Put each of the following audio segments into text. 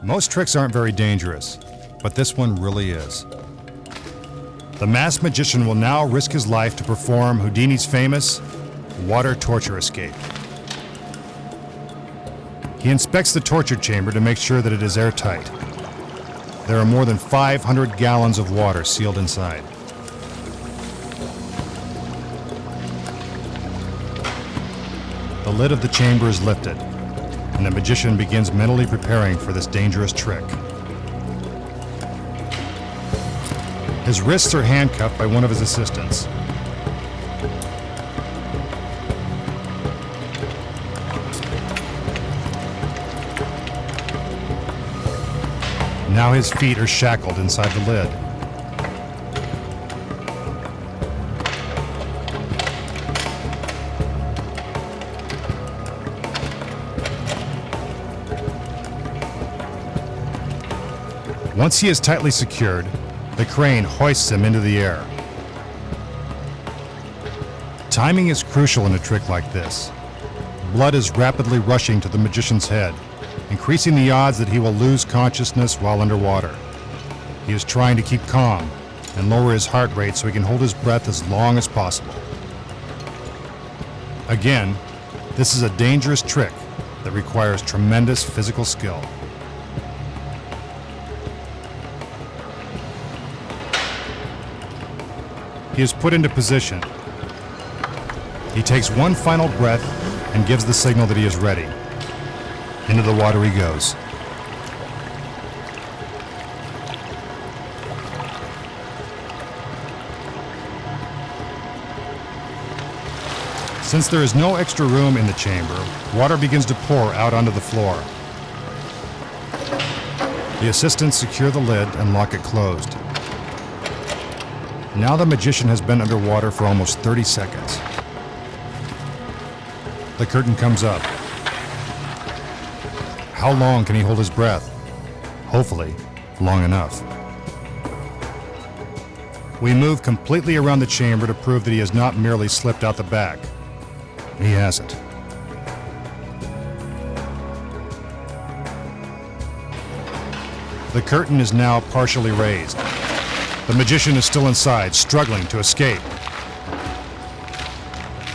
Most tricks aren't very dangerous, but this one really is. The masked magician will now risk his life to perform Houdini's famous water torture escape. He inspects the torture chamber to make sure that it is airtight. There are more than 500 gallons of water sealed inside. The lid of the chamber is lifted, and the magician begins mentally preparing for this dangerous trick. His wrists are handcuffed by one of his assistants. Now his feet are shackled inside the lid. Once he is tightly secured, the crane hoists him into the air. Timing is crucial in a trick like this. Blood is rapidly rushing to the magician's head, increasing the odds that he will lose consciousness while underwater. He is trying to keep calm and lower his heart rate so he can hold his breath as long as possible. Again, this is a dangerous trick that requires tremendous physical skill. He is put into position. He takes one final breath and gives the signal that he is ready. Into the water he goes. Since there is no extra room in the chamber, water begins to pour out onto the floor. The assistants secure the lid and lock it closed. Now the magician has been underwater for almost 30 seconds. The curtain comes up. How long can he hold his breath? Hopefully, long enough. We move completely around the chamber to prove that he has not merely slipped out the back. He hasn't. The curtain is now partially raised. The magician is still inside, struggling to escape.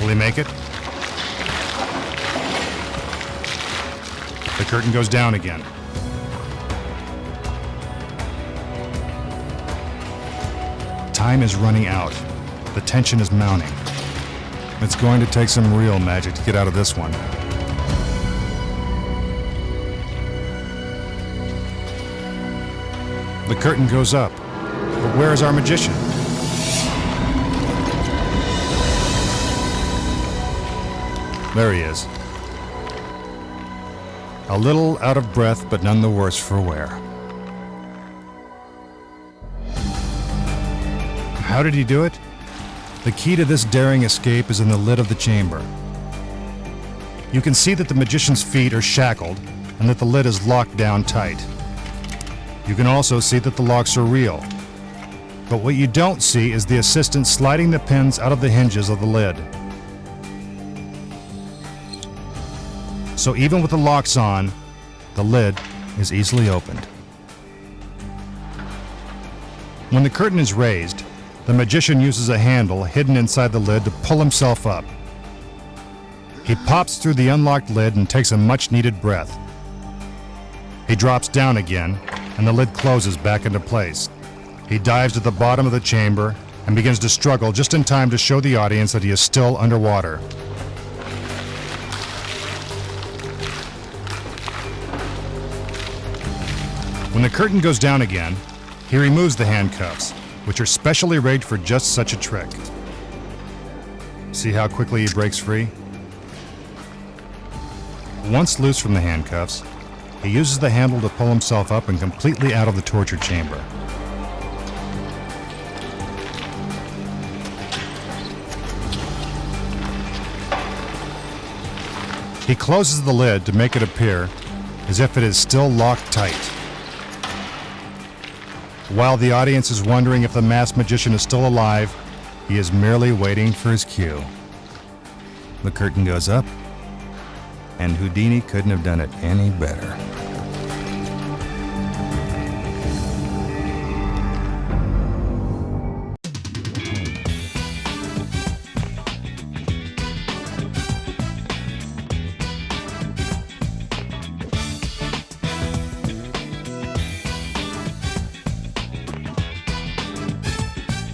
Will he make it? The curtain goes down again. Time is running out. The tension is mounting. It's going to take some real magic to get out of this one. The curtain goes up. But where is our magician? There he is. A little out of breath, but none the worse for wear. How did he do it? The key to this daring escape is in the lid of the chamber. You can see that the magician's feet are shackled and that the lid is locked down tight. You can also see that the locks are real. But what you don't see is the assistant sliding the pins out of the hinges of the lid. So even with the locks on, the lid is easily opened. When the curtain is raised, the magician uses a handle hidden inside the lid to pull himself up. He pops through the unlocked lid and takes a much-needed breath. He drops down again, and the lid closes back into place. He dives to the bottom of the chamber and begins to struggle just in time to show the audience that he is still underwater. When the curtain goes down again, he removes the handcuffs, which are specially rigged for just such a trick. See how quickly he breaks free? Once loose from the handcuffs, he uses the handle to pull himself up and completely out of the torture chamber. He closes the lid to make it appear as if it is still locked tight. While the audience is wondering if the masked magician is still alive, he is merely waiting for his cue. The curtain goes up, and Houdini couldn't have done it any better.